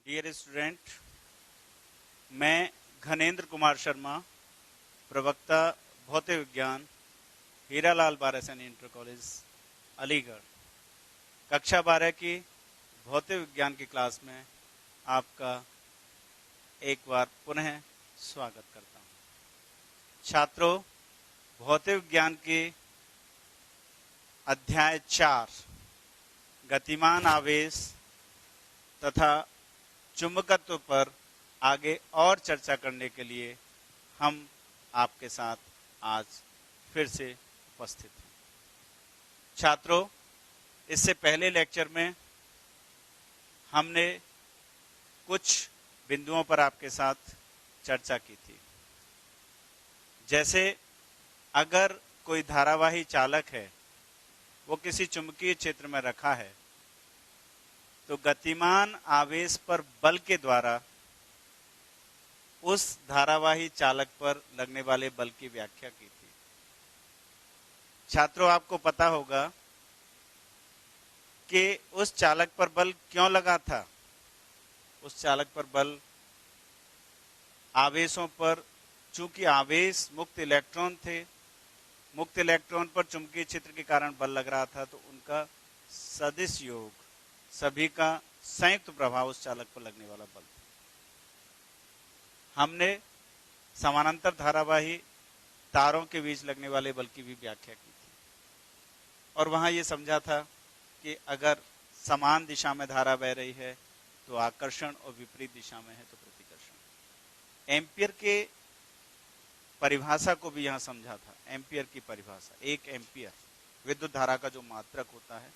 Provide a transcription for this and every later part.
Dear student, मैं घनेंद्र कुमार शर्मा, प्रवक्ता भौतिक विज्ञान, हीरालाल बारासैनी इंटर कॉलेज अलीगढ़, कक्षा 12 की भौतिक विज्ञान की क्लास में आपका एक बार पुनः स्वागत करता हूं। छात्रों, भौतिक विज्ञान के अध्याय 4 गतिमान आवेश तथा चुंबकत्व पर आगे और चर्चा करने के लिए हम आपके साथ आज फिर से उपस्थित हैं। छात्रों, इससे पहले लेक्चर में हमने कुछ बिंदुओं पर आपके साथ चर्चा की थी। जैसे अगर कोई धारावाही चालक है, वो किसी चुंबकीय क्षेत्र में रखा है, तो गतिमान आवेश पर बल के द्वारा उस धारावाही चालक पर लगने वाले बल की व्याख्या की थी। छात्रों, आपको पता होगा कि उस चालक पर बल क्यों लगा था। उस चालक पर बल आवेशों पर, चूंकि आवेश मुक्त इलेक्ट्रॉन थे, मुक्त इलेक्ट्रॉन पर चुंबकीय क्षेत्र के कारण बल लग रहा था, तो उनका सदिश योग, सभी का संयुक्त प्रभाव उस चालक पर लगने वाला बल था। हमने समानांतर धारावाही तारों के बीच लगने वाले बल की भी व्याख्या की थी और वहां ये समझा था कि अगर समान दिशा में धारा बह रही है तो आकर्षण और विपरीत दिशा में है तो प्रतिकर्षण। एम्पियर के परिभाषा को भी यहां समझा था। एम्पियर की परिभाषा, 1 एम्पियर विद्युत धारा का जो मात्रक होता है,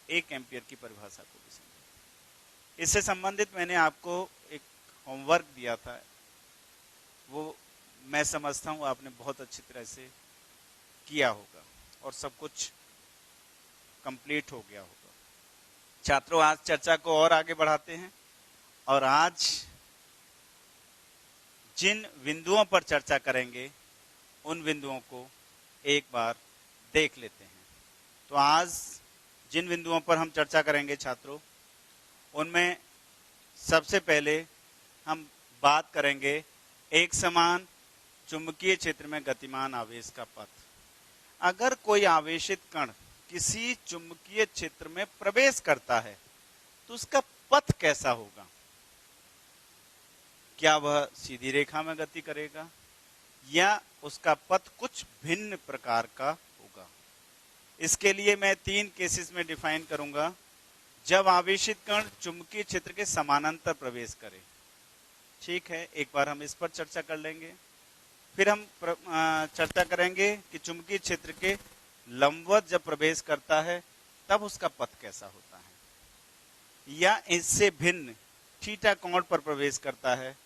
1 एम्पियर की परिभाषा को भी समझा। इससे संबंधित मैंने आपको एक होमवर्क दिया था, वो मैं समझता हूँ आपने बहुत अच्छी तरह से किया होगा और सब कुछ कंप्लीट हो गया होगा। छात्रों, आज चर्चा को और आगे बढ़ाते हैं और आज जिन बिंदुओं पर चर्चा करेंगे उन बिंदुओं को एक बार देख लेते हैं। तो आज जिन बिंदुओं पर हम चर्चा करेंगे छात्रों, उनमें सबसे पहले हम बात करेंगे एक समान चुंबकीय क्षेत्र में गतिमान आवेश का पथ। अगर कोई आवेशित कण किसी चुंबकीय क्षेत्र में प्रवेश करता है तो उसका पथ कैसा होगा? क्या वह सीधी रेखा में गति करेगा या उसका पथ कुछ भिन्न प्रकार का होगा? इसके लिए मैं 3 केसेस में डिफाइन करूंगा। जब आवेशित कण चुंबकीय क्षेत्र के समानांतर प्रवेश करे, ठीक है, एक बार हम इस पर चर्चा कर लेंगे। फिर हम चर्चा करेंगे कि चुंबकीय क्षेत्र के लंबवत जब प्रवेश करता है तब उसका पथ कैसा होता है, या इससे भिन्न थीटा कोण पर प्रवेश करता है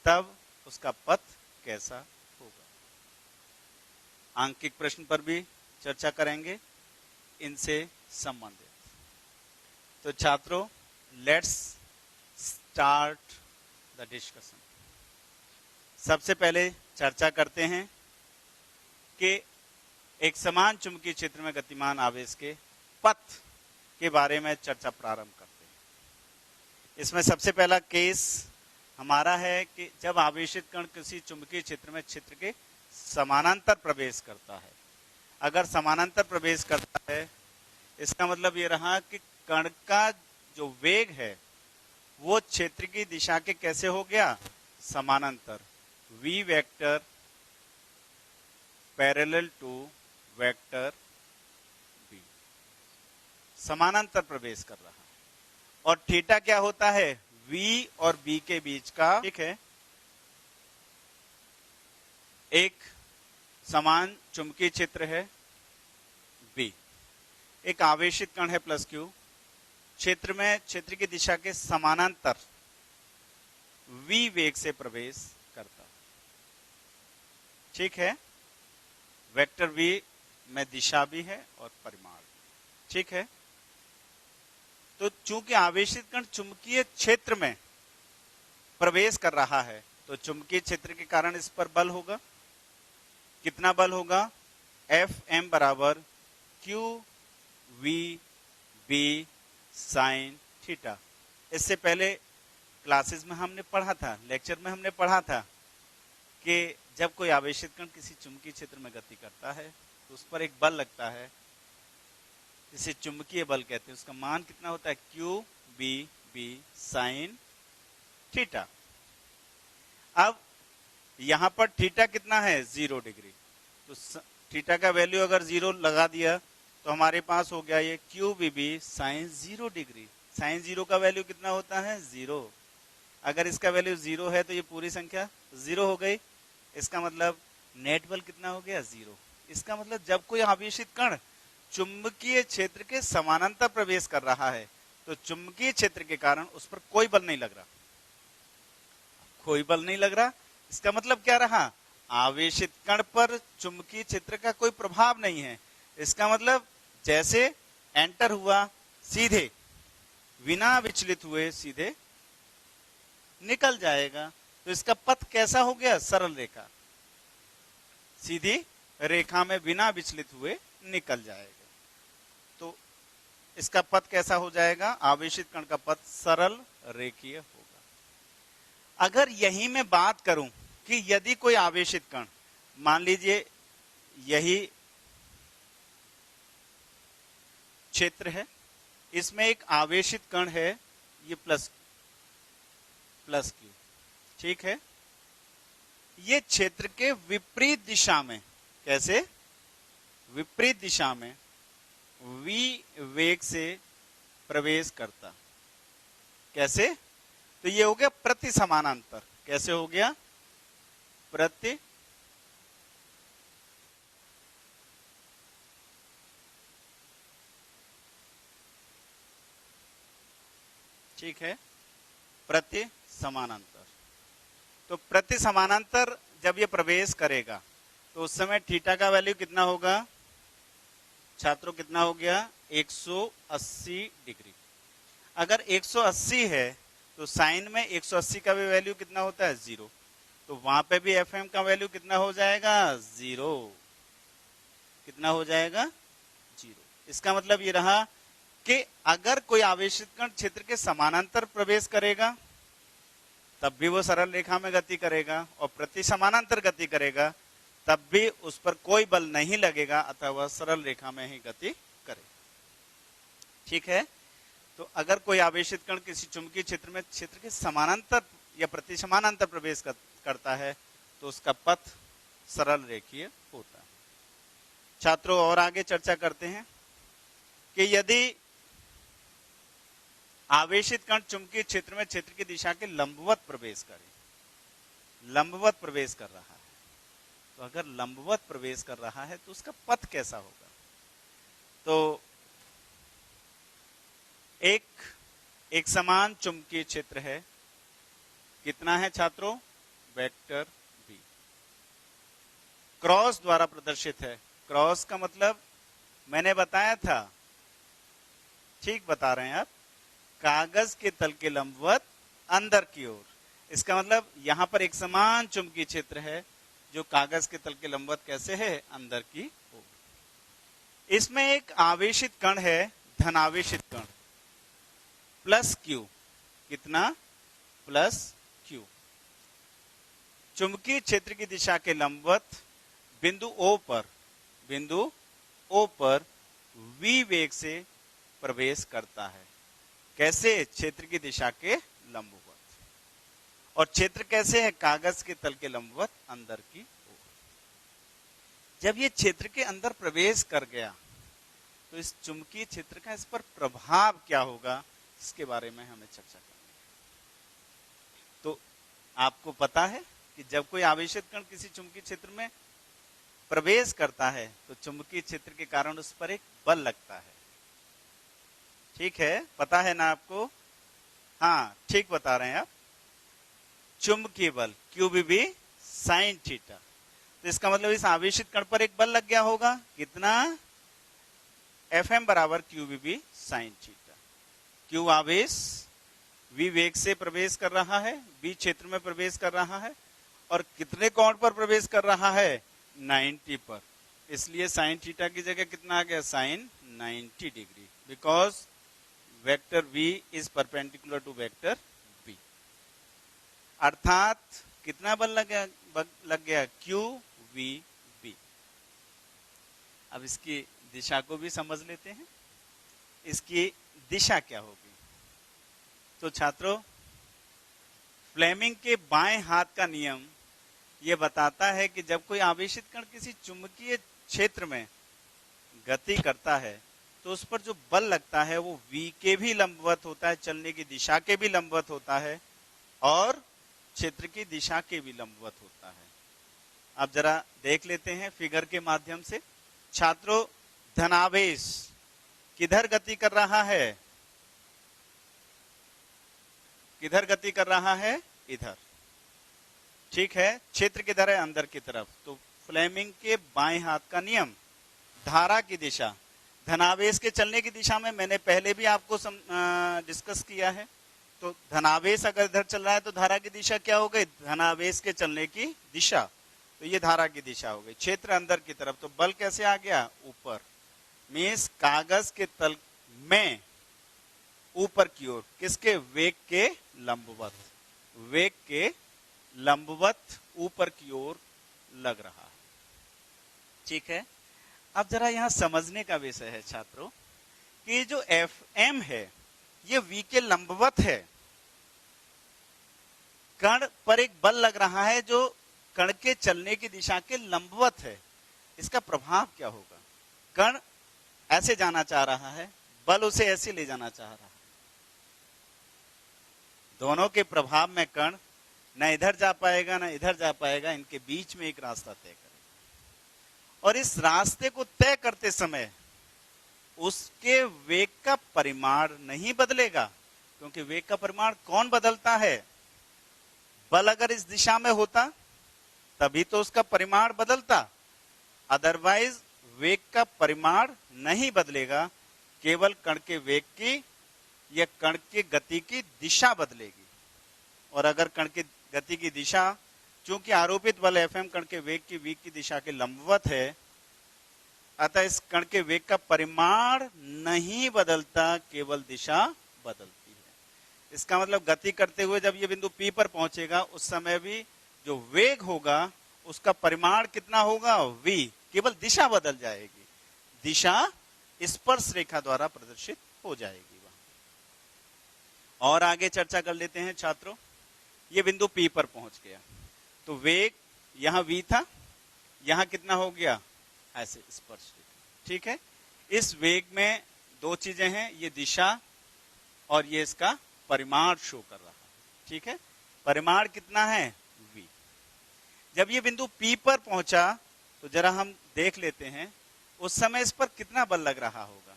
तब उसका पथ कैसा होगा। आंकिक प्रश्न पर भी चर्चा करेंगे इनसे संबंधित। तो छात्रों, लेट्स स्टार्ट द डिस्कशन। सबसे पहले चर्चा करते हैं कि एक समान चुंबकीय क्षेत्र में गतिमान आवेश के पथ के बारे में चर्चा प्रारंभ करते हैं। इसमें सबसे पहला केस हमारा है कि जब आवेशित कण किसी चुंबकीय क्षेत्र में क्षेत्र के समानांतर प्रवेश करता है। अगर समानांतर प्रवेश करता है, इसका मतलब ये रहा कि कण का जो वेग है वो क्षेत्र की दिशा के कैसे हो गया? समानांतर। v vector parallel to vector b, समानांतर प्रवेश कर रहा है। और थीटा क्या होता है? v और b के बीच का, ठीक है, एक समान चुंबकीय क्षेत्र है b, एक आवेशित कण है प्लस q, क्षेत्र में क्षेत्र की दिशा के समानांतर v वेग से प्रवेश करता है, ठीक है। वेक्टर v में दिशा भी है और परिमाण भी, ठीक है। तो चूंकि आवेशित कण चुंबकीय क्षेत्र में प्रवेश कर रहा है तो चुंबकीय क्षेत्र के कारण इस पर बल होगा। कितना बल होगा? Fm बराबर q v b sine theta. इससे पहले क्लासेस में हमने पढ़ा था, लेक्चर में हमने पढ़ा था कि जब कोई आवेशित कण किसी चुंबकीय क्षेत्र में गति करता है तो उस पर एक बल लगता है, जिसे चुंबकीय बल कहते हैं। उसका मान कितना होता है? Q b b sine theta. अब यहां पर थीटा कितना है? 0 डिग्री। तो थीटा का वैल्यू अगर 0 लगा दिया तो हमारे पास हो गया ये q b b sine 0 degree. Sine 0 का वैल्यू कितना होता है? 0। अगर इसका वैल्यू 0 है तो ये पूरी संख्या 0 हो गई। इसका मतलब नेट बल कितना हो गया? 0। इसका मतलब जब कोई आवेशित कण चुंबकीय क्षेत्र के समानांतर प्रवेश कर रहा है तो चुंबकीय क्षेत्र के कारण उस पर कोई बल नहीं लग रहा, कोई बल नहीं लग रहा। इसका मतलब क्या रहा? आवेशित कण पर चुंबकीय क्षेत्र का कोई प्रभाव नहीं है। इसका मतलब जैसे एंटर हुआ सीधे बिना विचलित हुए सीधे निकल जाएगा। तो इसका पथ कैसा हो गया? सरल रेखा, सीधी रेखा में बिना विचलित हुए निकल जाएगा। तो इसका पथ कैसा हो जाएगा? आवेशित कण का पथ सरल रेखीय होगा। अगर यही मैं बात करूं कि यदि कोई आवेशित कण, मान लीजिए यही क्षेत्र है, इसमें एक आवेशित कण है, ये प्लस क्यू, ठीक है। ये क्षेत्र के विपरीत दिशा में, कैसे? विपरीत दिशा में v वेग से प्रवेश करता। कैसे? तो ये हो गया प्रति समानांतर। कैसे हो गया? प्रति ठीक है, प्रति समानांतर। तो प्रति समानांतर जब ये प्रवेश करेगा तो उस समय थीटा का वैल्यू कितना होगा छात्रों? कितना हो गया? 180 डिग्री। अगर 180 है तो साइन में 180 का भी वैल्यू कितना होता है? 0। तो वहां पे भी एफएम का वैल्यू कितना हो जाएगा? 0। कितना हो जाएगा? 0। इसका मतलब ये रहा कि अगर कोई आवेशित कण क्षेत्र के समानांतर प्रवेश करेगा तब भी वो सरल रेखा में गति करेगा, और प्रति समानांतर गति करेगा तब भी उस पर कोई बल नहीं लगेगा, अतः वह सरल रेखा में ही गति करेगा। ठीक है। तो अगर कोई आवेशित कण किसी चुंबकीय क्षेत्र में क्षेत्र के समानांतर या प्रति समानांतर प्रवेश करता है तो उसका पथ सरल रेखीय होता है। छात्रों और आगे चर्चा करते हैं कि यदि आवेशित कण चुंबकीय क्षेत्र में क्षेत्र की दिशा के लंबवत प्रवेश करे, लंबवत प्रवेश कर रहा है, तो अगर लंबवत प्रवेश कर रहा है तो उसका पथ कैसा होगा? तो एक समान चुंबकीय क्षेत्र है, कितना है छात्रों? वेक्टर v क्रॉस द्वारा प्रदर्शित है। क्रॉस का मतलब मैंने बताया था, ठीक बता रहे हैं आप, कागज के तल के लंबवत अंदर की ओर। इसका मतलब यहां पर एक समान चुंबकीय क्षेत्र है जो कागज के तल के लंबवत कैसे है? अंदर की ओर। इसमें एक आवेशित कण है, धनावेशित कण, प्लस क्यू। कितना? Plus Q. चुंबकीय क्षेत्र की दिशा के लंबवत बिंदु O पर v वेग से प्रवेश करता है। कैसे? क्षेत्र की दिशा के लंबवत। और क्षेत्र कैसे है? कागज के तल के लंबवत अंदर की ओर। जब ये क्षेत्र के अंदर प्रवेश कर गया तो इस चुंबकीय क्षेत्र का इस पर प्रभाव क्या होगा, इसके बारे में हमें चर्चा करनी है। तो आपको पता है कि जब कोई आवेशित कण किसी चुंबकीय क्षेत्र में प्रवेश करता है तो चुंबकीय क्षेत्र के कारण उस पर एक बल लगता है। ठीक है, पता है ना आपको? हाँ, ठीक बता रहे हैं आप। चुंबकीय बल QBB साइन थीटा। तो इसका मतलब इस आवेशित कण पर एक बल लग गया होगा, कितना? FM बराबर QBB साइन थीटा। Q आवेश V वेग से प्रवेश कर रहा है, B क्षेत्र में प्रवेश कर रहा है, और कितने कोण पर प्रवेश कर रहा है? 90 पर। इसलिए साइन थीटा की जगह कितना आ गया? Sine 90 degree, because vector v is perpendicular to vector b। अर्थात कितना बल लग गया q v b। अब इसकी दिशा को भी समझ लेते हैं, इसकी दिशा क्या होगी। तो छात्रों, फ्लेमिंग के बाएं हाथ का नियम यह बताता है कि जब कोई आवेशित कण किसी चुंबकीय क्षेत्र में गति करता है तो उस पर जो बल लगता है वो v के भी लंबवत होता है, चलने की दिशा के भी लंबवत होता है और क्षेत्र की दिशा के भी लंबवत होता है। अब जरा देख लेते हैं फिगर के माध्यम से। छात्रों, धनावेश किधर गति कर रहा है? किधर गति कर रहा है? इधर। ठीक है, क्षेत्र किधर है? अंदर की तरफ। तो फ्लेमिंग के बाएं हाथ का नियम, धारा की दिशा, धनावेश के चलने की दिशा में मैंने पहले भी आपको डिस्कस किया है। तो धनावेश अगर इधर चल रहा है तो धारा की दिशा क्या हो गई? धनावेश के चलने की दिशा। तो ये धारा की दिशा हो गई। क्षेत्र अंदर की तरफ, तो बल कैसे आ गया? ऊपर। मीन्स कागज के तल में ऊपर की ओर, किसके? वेग के लंबवत। वेग के लंबवत ऊपर की ओर लग रहा है। ठीक है, अब जरा यहां समझने का विषय है छात्रों कि जो Fm है ये v के लंबवत है। कण पर एक बल लग रहा है जो कण के चलने की दिशा के लंबवत है। इसका प्रभाव क्या होगा? कण ऐसे जाना चाह रहा है, बल उसे ऐसे ले जाना चाह रहा है। दोनों के प्रभाव में कण न इधर जा पाएगा न इधर जा पाएगा, इनके बीच में एक रास्ता तय करेगा। और इस रास्ते को तय करते समय उसके वेग का परिमाण नहीं बदलेगा, क्योंकि वेग का परिमाण कौन बदलता है? बल अगर इस दिशा में होता तभी तो उसका परिमाण बदलता, अदरवाइज वेग का परिमाण नहीं बदलेगा, केवल कण के वेग की या कण के गति की दिशा बदलेगी। और अगर कण के गति की दिशा, चूंकि आरोपित बल Fm कण के वेग की v की दिशा के लंबवत है, अतः इस कण के वेग का परिमाण नहीं बदलता, केवल दिशा बदलती है। इसका मतलब गति करते हुए जब ये बिंदु P पर पहुंचेगा उस समय भी जो वेग होगा उसका परिमाण कितना होगा? v, केवल दिशा बदल जाएगी। दिशा स्पर्श रेखा द्वारा प्रदर्शित हो जाएगी वहां। और आगे चर्चा कर लेते हैं छात्रों। ये बिंदु P पर पहुंच गया तो वेग यहां v था, यहां कितना हो गया? ऐसे स्पर्श रेखा। ठीक है, इस वेग में दो चीजें हैं, ये दिशा और ये इसका परिमाण शो कर रहा है। ठीक है, परिमाण कितना है? v। जब ये बिंदु P पर पहुंचा तो जरा हम देख लेते हैं उस समय इस पर कितना बल लग रहा होगा।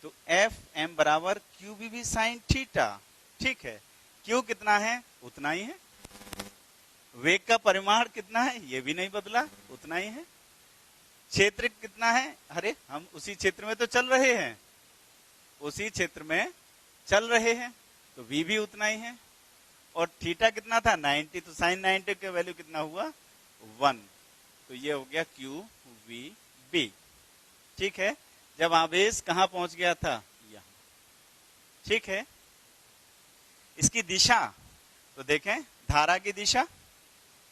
तो Fm बराबर QBV साइन थीटा। ठीक है, Q कितना है? उतना ही है। वेग का परिमाण कितना है? ये भी नहीं बदला, उतना ही है। क्षेत्र कितना है? अरे हम उसी क्षेत्र में तो चल रहे हैं, उसी क्षेत्र में चल रहे हैं, तो v भी उतना ही है। और थीटा कितना था? 90, तो साइन 90 का वैल्यू कितना हुआ? 1। तो ये हो गया QVB। ठीक है, जब आवेश कहां पहुंच गया था? यहां। ठीक है, इसकी दिशा तो देखें, धारा की दिशा,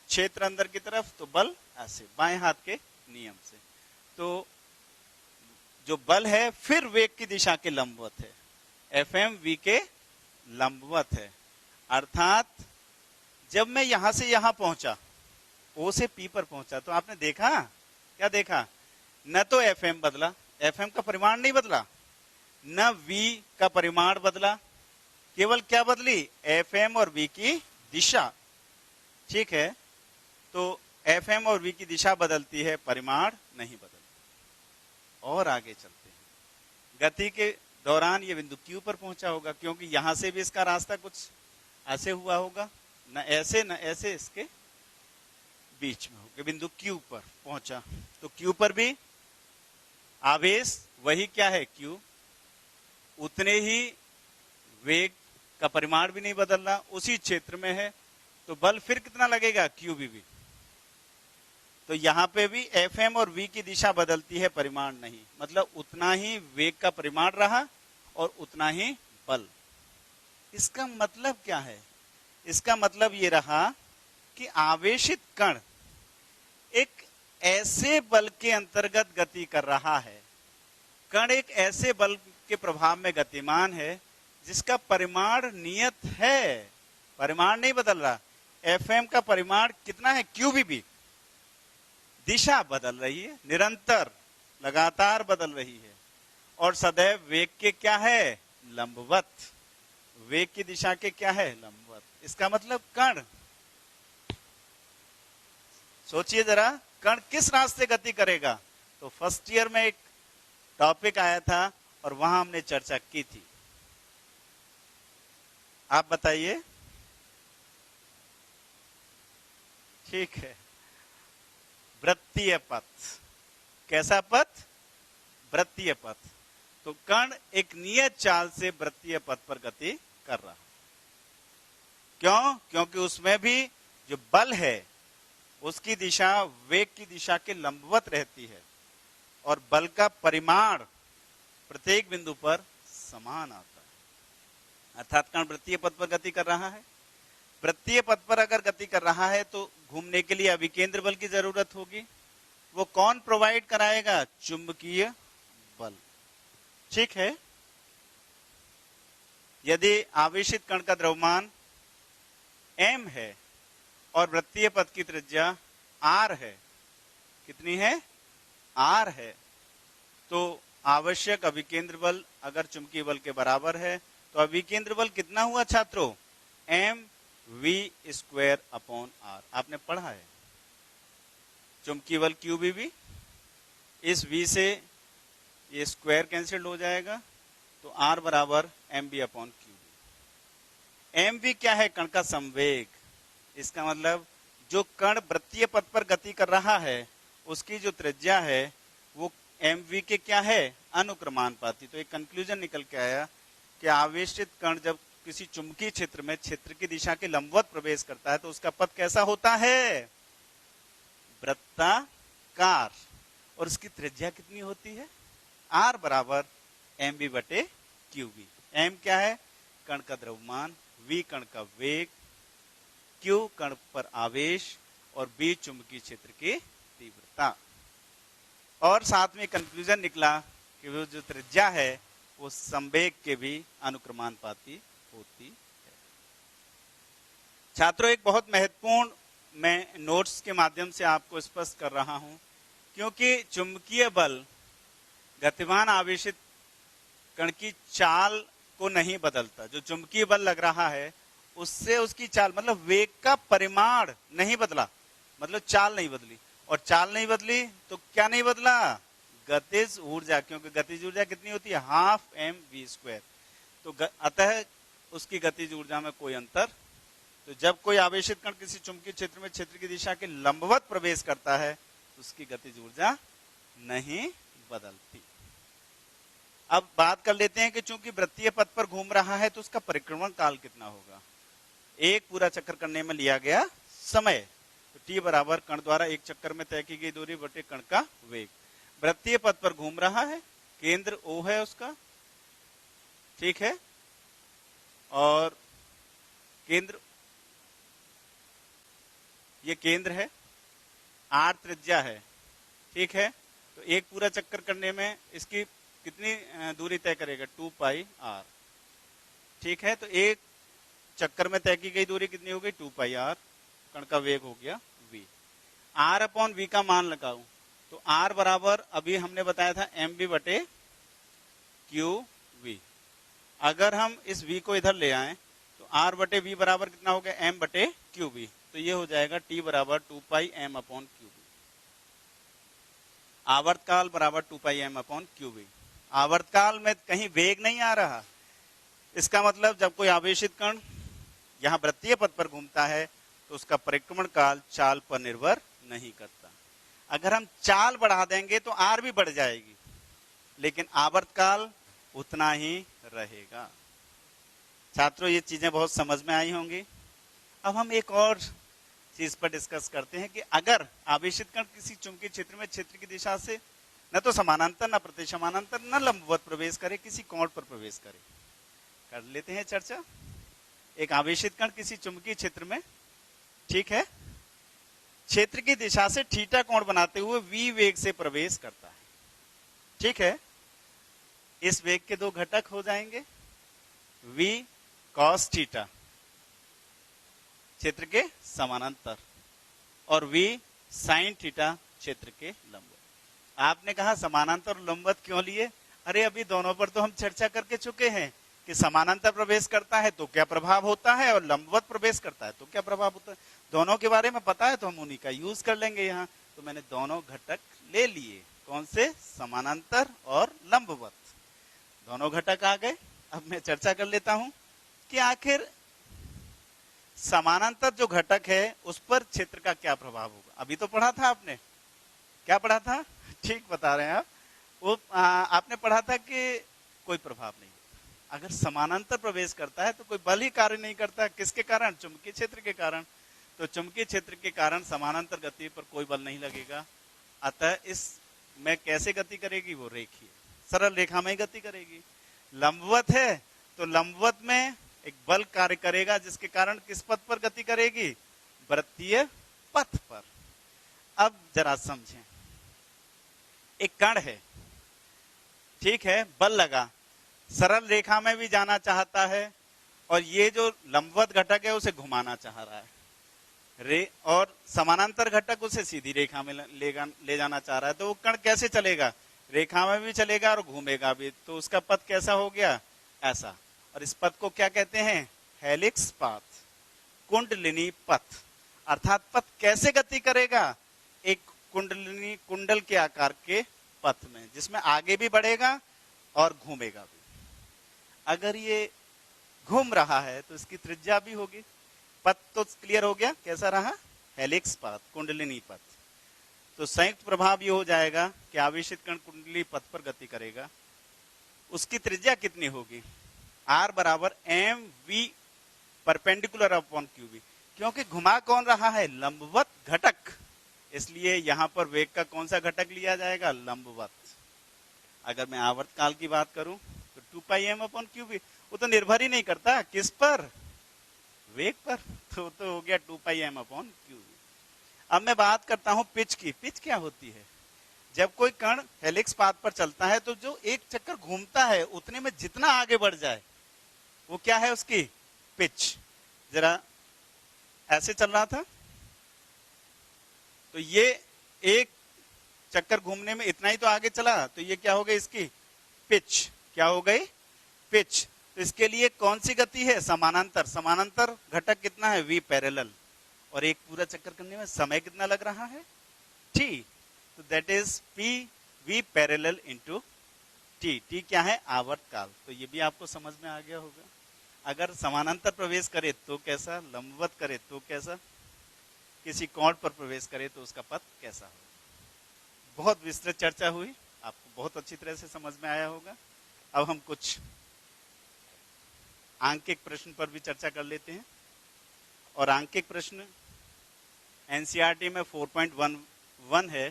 क्षेत्र अंदर की तरफ, तो बल ऐसे बाएं हाथ के नियम से। तो जो बल है फिर वेग की दिशा के लंबवत है। Fm v के लंबवत है। अर्थात जब मैं यहां से यहां पहुंचा, O से P पर पहुंचा, तो आपने देखा, क्या देखा? न तो Fm बदला, Fm का परिमाण नहीं बदला, न v का परिमाण बदला, केवल क्या बदली? Fm और v की दिशा। ठीक है, तो Fm और v की दिशा बदलती है, परिमाण नहीं बदलता। और आगे चलते हैं। गति के दौरान ये बिंदु Q पर पहुंचा होगा, क्योंकि यहां से भी इसका रास्ता कुछ ऐसे हुआ होगा, न ऐसे न ऐसे, इसके बीच में होगा। बिंदु Q पर पहुंचा तो Q पर भी आवेश वही क्या है? Q। उतने ही वेग का परिमाण भी नहीं बदल रहा, उसी क्षेत्र में है, तो बल फिर कितना लगेगा? QBV। तो यहां पे भी Fm और v की दिशा बदलती है, परिमाण नहीं। मतलब उतना ही वेग का परिमाण रहा और उतना ही बल। इसका मतलब क्या है? इसका मतलब ये रहा कि आवेशित कण एक ऐसे बल के अंतर्गत गति कर रहा है, कण एक ऐसे बल के प्रभाव में गतिमान है जिसका परिमाण नियत है, परिमाण नहीं बदल रहा। एफएम का परिमाण कितना है? क्यूबीबी। दिशा बदल रही है, निरंतर लगातार बदल रही है, और सदैव वेग के क्या है? लंबवत। वेग की दिशा के क्या है? लंबवत। इसका मतलब कण, सोचिए जरा, कण किस रास्ते गति करेगा? तो फर्स्ट ईयर में एक टॉपिक आया था और वहां हमने चर्चा की थी। आप बताइए। ठीक है, वृत्तीय पथ। कैसा पथ? वृत्तीय पथ। तो कण एक नियत चाल से वृत्तीय पथ पर गति कर रहा है। क्यों? क्योंकि उसमें भी जो बल है उसकी दिशा वेग की दिशा के लंबवत रहती है, और बल का परिमाण प्रत्येक बिंदु पर समान आता है। अर्थात कण वृत्तीय पथ पर गति कर रहा है। वृत्तीय पथ पर अगर गति कर रहा है तो घूमने के लिए अभिकेंद्र बल की जरूरत होगी। वो कौन प्रोवाइड कराएगा? चुंबकीय बल। ठीक है। यदि आवेशित कण का द्रव्यमान m है और वृत्तीय पथ की त्रिज्या r है, कितनी है? r है, तो आवश्यक अभिकेंद्र बल अगर चुंबकीय बल के बराबर है तो अभिकेंद्र बल कितना हुआ छात्रों? mv²/r। आपने पढ़ा है चुंबकीय बल QBB। इस v से ये स्क्वायर कैंसिल हो जाएगा, तो r बराबर mv/qb। mv क्या है? कण का संवेग। इसका मतलब जो कण वृत्तीय पथ पर गति कर रहा है उसकी जो त्रिज्या है वो mv के क्या है? अनुक्रमानुपाती। तो एक कंक्लूजन निकल के आया कि आवेशित कण जब किसी चुंबकीय क्षेत्र में क्षेत्र की दिशा के लंबवत प्रवेश करता है तो उसका पथ कैसा होता है? वृत्ताकार। और उसकी त्रिज्या कितनी होती है? r बराबर mv/qb। m क्या है? कण का द्रव्यमान, v कण का वेग, q कण पर आवेश, और b चुंबकीय क्षेत्र की तीव्रता। और साथ में कंक्लूजन निकला कि वो जो त्रिज्या है वो संवेग के भी अनुक्रमानुपाती होती है। छात्रों, एक बहुत महत्वपूर्ण मैं नोट्स के माध्यम से आपको स्पष्ट कर रहा हूं, क्योंकि चुंबकीय बल गतिमान आवेशित कण की चाल को नहीं बदलता। जो चुंबकीय बल लग रहा है उससे उसकी चाल, मतलब वेग का परिमाण नहीं बदला, मतलब चाल नहीं बदली। और चाल नहीं बदली तो क्या नहीं बदला? गतिज ऊर्जा। क्योंकि गतिज ऊर्जा कितनी होती है? ½ mv²। तो अतः उसकी गतिज ऊर्जा में कोई अंतर। तो जब कोई आवेशित कण किसी चुंबकीय क्षेत्र में क्षेत्र की दिशा के लंबवत प्रवेश करता है तो उसकी गतिज ऊर्जा नहीं बदलती। अब बात कर लेते हैं कि चूंकि वृत्तीय पथ पर घूम रहा है तो उसका परिक्रमण काल कितना होगा? एक पूरा चक्कर करने में लिया गया समय। तो t बराबर कण द्वारा एक चक्कर में तय की गई दूरी बटे कण का वेग। वृत्तीय पथ पर घूम रहा है, केंद्र O है उसका, ठीक है, और केंद्र, ये केंद्र है, r त्रिज्या है, ठीक है। तो एक पूरा चक्कर करने में इसकी कितनी दूरी तय करेगा? 2πr, ठीक है। तो एक चक्कर में तय की गई दूरी कितनी हो गई? 2πr। कण का वेग हो गया v। r/v का मान लगाऊं तो r बराबर अभी हमने बताया था mv/qv। अगर हम इस v को इधर ले आए तो r/v बराबर कितना हो गया? m/qv। तो ये हो जाएगा t बराबर 2πm/qv। आवर्तकाल बराबर 2πm/qv। आवर्तकाल में कहीं वेग नहीं आ रहा। इसका मतलब जब कोई आवेशित कण यहां वृत्तीय पथ पर घूमता है तो उसका परिक्रमण काल चाल पर निर्भर नहीं करता। अगर हम चाल बढ़ा देंगे तो r भी बढ़ जाएगी, लेकिन आवर्तकाल उतना ही रहेगा। छात्रों, ये चीजें बहुत समझ में आई होंगी। अब हम एक और चीज पर डिस्कस करते हैं कि अगर आवेशित कण किसी चुंबकीय क्षेत्र में क्षेत्र की दिशा से न तो समानांतर, न प्रतिसमानांतर, न लंबवत प्रवेश करे, किसी कोण पर प्रवेश करे। कर लेते हैं चर्चा। एक आवेशित कण किसी चुंबकीय क्षेत्र में, ठीक है, क्षेत्र की दिशा से थीटा कोण बनाते हुए v वेग से प्रवेश करता है, ठीक है। इस वेग के दो घटक हो जाएंगे, v cos थीटा क्षेत्र के समानांतर और v sin थीटा क्षेत्र के लंबवत। आपने कहा समानांतर और लंबवत क्यों लिए? अरे अभी दोनों पर तो हम चर्चा करके चुके हैं कि समानांतर प्रवेश करता है तो क्या प्रभाव होता है और लंबवत प्रवेश करता है तो क्या प्रभाव होता है। दोनों के बारे में पता है तो हम उन्हीं का यूज कर लेंगे यहाँ। तो मैंने दोनों घटक ले लिए, कौन से? समानांतर और लंबवत, दोनों घटक आ गए। अब मैं चर्चा कर लेता हूं कि आखिर समानांतर जो घटक है उस पर क्षेत्र का क्या प्रभाव होगा। अभी तो पढ़ा था आपने, क्या पढ़ा था? ठीक बता रहे हैं आप। वो आपने पढ़ा था कि कोई प्रभाव नहीं होता। अगर समानांतर प्रवेश करता है तो कोई बल ही कार्य नहीं करता। किसके कारण? चुंबकीय क्षेत्र के कारण। तो चुंबकीय क्षेत्र के कारण समानांतर गति पर कोई बल नहीं लगेगा। अतः इस में कैसे गति करेगी? वो रेखीय सरल रेखा में ही गति करेगी। लंबवत है तो लंबवत में एक बल कार्य करेगा जिसके कारण किस पथ पर गति करेगी? वृत्तीय पथ पर। अब जरा समझें, एक कण है, ठीक है, बल लगा, सरल रेखा में भी जाना चाहता है और ये जो लंबवत घटक है उसे घुमाना चाह रहा है और समानांतर घटक उसे सीधी रेखा में ले जाना चाह रहा है। तो वो कण कैसे चलेगा? रेखा में भी चलेगा और घूमेगा भी। तो उसका पथ कैसा हो गया? ऐसा। और इस पथ को क्या कहते हैं? हेलिक्स पाथ, कुंडलिनी पथ। अर्थात पथ कैसे गति करेगा? एक कुंडलिनी, कुंडल के आकार के पथ में, जिसमें आगे भी बढ़ेगा और घूमेगा भी। अगर ये घूम रहा है तो इसकी त्रिज्या भी होगी। पथ तो क्लियर हो गया, कैसा रहा? हेलिक्स पाथ, कुंडलिनी पथ। तो संयुक्त प्रभाव ये हो जाएगा कि आवेशित कण कुंडली पथ पर गति करेगा। उसकी त्रिज्या कितनी होगी? r बराबर m v perpendicular upon q b. क्योंकि घुमा कौन रहा है? लंबवत घटक, इसलिए यहां पर वेग का कौन सा घटक लिया जाएगा? लंबवत। अगर मैं आवर्तकाल की बात करूं तो 2 पाई एम अपॉन क्यूबी। वो तो निर्भर ही नहीं करता किस पर? वेग पर। तो हो गया 2 पाई एम अपॉन क्यूबी। अब मैं बात करता हूं पिच की। पिच क्या होती है? जब कोई कण हेलिक्स पाथ पर चलता है तो जो एक चक्कर घूमता है उतने में जितना आगे बढ़ जाए वो क्या है? उसकी पिच। जरा ऐसे चल रहा था तो ये एक चक्कर घूमने में इतना ही तो आगे चला, तो ये क्या हो गई? इसकी पिच। क्या हो गई? पिच। तो इसके लिए कौन सी गति है? समानांतर। समानांतर घटक कितना है? v parallel. और एक पूरा चक्कर करने में समय कितना लग रहा है? t। तो that is p v parallel into t। t क्या है? आवर्तकाल। तो ये भी आपको समझ में आ गया होगा। अगर समानांतर प्रवेश करे तो कैसा? लंबवत करे तो कैसा? किसी कोण पर प्रवेश करे तो उसका पथ कैसा हो? बहुत विस्तृत चर्चा हुई, आपको बहुत अच्छी तरह से समझ में आया होगा। अब हम कुछ आंकिक प्रश्न पर भी चर्चा कर लेते हैं। और आंकिक प्रश्न एनसीईआरटी में 4.11 है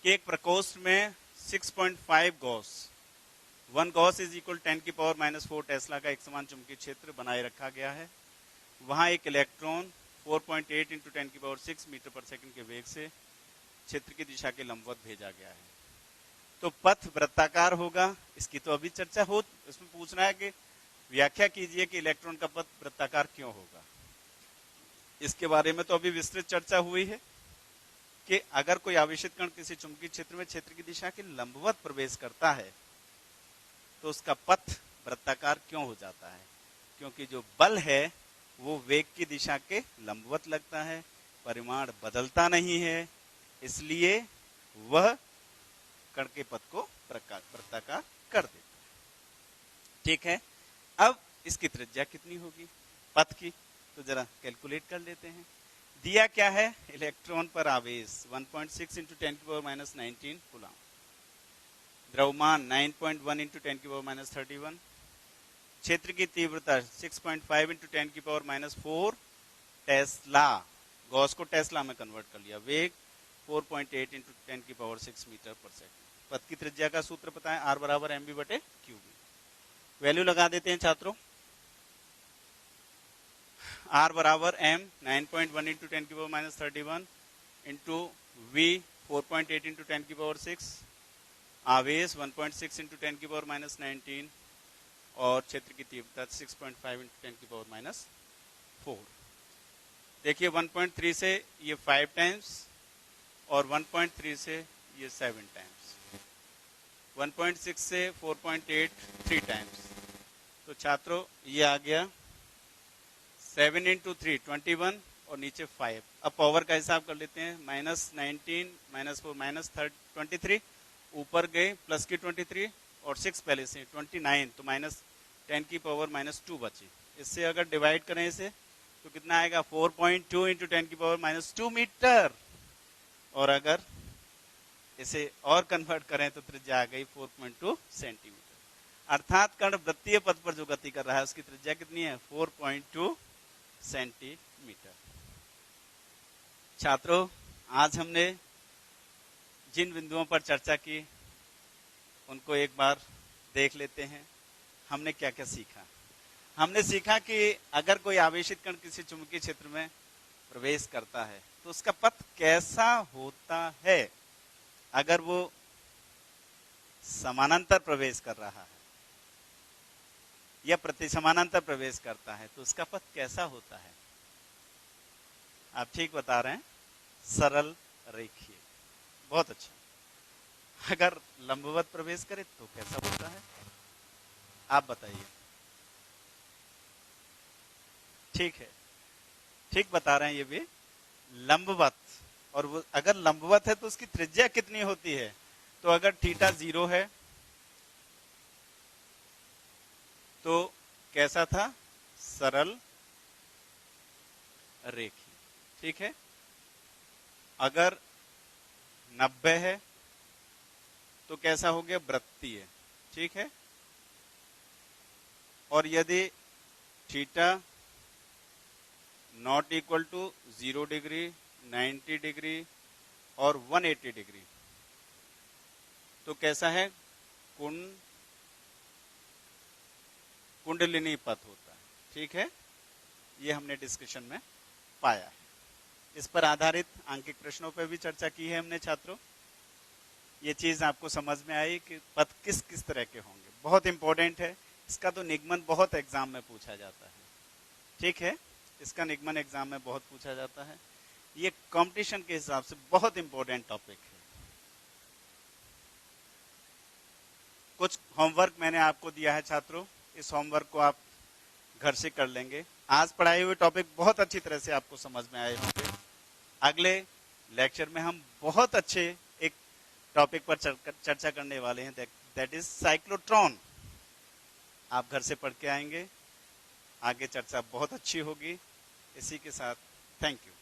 कि एक प्रकोष्ठ में 6.5 Gauss, 1 Gauss is equal 10⁻⁻⁴ Tesla का एक समान चुंबकीय क्षेत्र बनाए रखा गया है। वहां एक इलेक्ट्रॉन 4.8 × 10⁻⁶ मीटर पर सेकंड के वेग से क्षेत्र की दिशा के लंबवत भेजा गया है। तो पथ वृत्ताकार होगा। इसकी तो अभी चर्चा हो, इसमें पूछना है कि व्याख्या कीजिए कि इलेक्ट्रॉन का पथ वृत्ताकार क्यों होगा। इसके बारे में तो अभी विस्तृत चर्चा हुई है कि अगर कोई आवेशित कण किसी चुंबकीय क्षेत्र में क्षेत्र की दिशा के लंबवत प्रवेश करता है तो उसका पथ वृत्ताकार क्यों हो जाता है? क्योंकि जो बल है वो वेग की दिशा के लंबवत लगता है, परिमाण बदलता नहीं है, इसलिए वह कण के पथ को वृत्ताकार कर देता है। ठीक है। अब इसकी त्रिज्या कितनी होगी पथ की? तो जरा कैलकुलेट कर लेते हैं। दिया क्या है? इलेक्ट्रॉन पर आवेश 1.6 × 10⁻⁹ कूलम, द्रव्यमान 9.1 × 10⁻31, क्षेत्र की तीव्रता 6.5 × 10⁻⁴ टेस्ला, गॉस को टेस्ला में कन्वर्ट कर लिया, वेग 4.8 × 10⁻⁶ मीटर पर सेकंड। पथ की त्रिज्या का सूत्र पता है, आर बराबर एम बी बटे क्यू बी। वैल्यू लगा देते हैं छात्रों। आर बराबर एम 9.1 इंटू 10 की power minus 31 into we 4.8 into 10 की पावर 6, आवेश 1.6 इंटू 10 की पावर माइनस 19 और क्षेत्र की तीव्रता 6.5 इंटू 10 की पावर माइनस 4। देखिए 1.3 से ये 5 टाइम्स और 1.3 से ये 7 टाइम्स, 1.6 से 4.8 3 टाइम्स। तो छात्रों ये आ गया 7 इंटू 3 21 और नीचे 5। अब पावर का हिसाब कर लेते हैं, माइनस 19 माइनस 4 माइनस 23, ऊपर गए प्लस की 23 और 6 पहले से 29, तो माइनस 10 की पावर माइनस 2 बची। इससे अगर डिवाइड करें इसे तो कितना आएगा 4.2 इंटू 10 की पावर माइनस 2 मीटर। और अगर इसे और कन्वर्ट करें तो त्रिज्या आ गई 4.2 सेंटीमीटर। अर्थात कण वृत्तीय पथ पर जो गति कर रहा है उसकी त्रिज्या कितनी है 4.2 सेंटीमीटर। छात्रों आज हमने जिन बिंदुओं पर चर्चा की उनको एक बार देख लेते हैं। हमने क्या क्या सीखा। हमने सीखा कि अगर कोई आवेशित कण किसी चुंबकीय क्षेत्र में प्रवेश करता है तो उसका पथ कैसा होता है। अगर वो समानांतर प्रवेश कर रहा है या प्रति समानांतर प्रवेश करता है तो उसका पथ कैसा होता है। आप ठीक बता रहे हैं, सरल रेखीय। बहुत अच्छा। अगर लंबवत प्रवेश करे तो कैसा होता है, आप बताइए। ठीक है, ठीक बता रहे हैं ये भी, लंबवत। और वो अगर लंबवत है तो उसकी त्रिज्या कितनी होती है। तो अगर थीटा 0 है तो कैसा था, सरल रेखीय। ठीक है। अगर 90 है तो कैसा हो गया, वृत्तीय। ठीक है। और यदि theta not equal to 0 degree, 90 degree और 180 डिग्री तो कैसा है, कुंडलिनी पथ होता है। ठीक है। ये हमने डिस्कशन में पाया है। इस पर आधारित आंकिक प्रश्नों पर भी चर्चा की है हमने छात्रों। ये चीज आपको समझ में आई कि पथ किस किस तरह के होंगे। बहुत इंपॉर्टेंट है इसका, तो निगमन बहुत एग्जाम में पूछा जाता है। ठीक है, इसका निगमन एग्जाम में बहुत पूछा जाता है। ये कंपटीशन के हिसाब से बहुत इंपॉर्टेंट टॉपिक है। कुछ होमवर्क मैंने आपको दिया है छात्रों, इस होमवर्क को आप घर से कर लेंगे। आज पढ़ाए हुए टॉपिक बहुत अच्छी तरह से आपको समझ में आए होंगे। अगले लेक्चर में हम बहुत अच्छे एक टॉपिक पर चर्चा करने वाले हैं, दैट इज साइक्लोट्रॉन। आप घर से पढ़ के आएंगे, आगे चर्चा बहुत अच्छी होगी। इसी के साथ थैंक यू।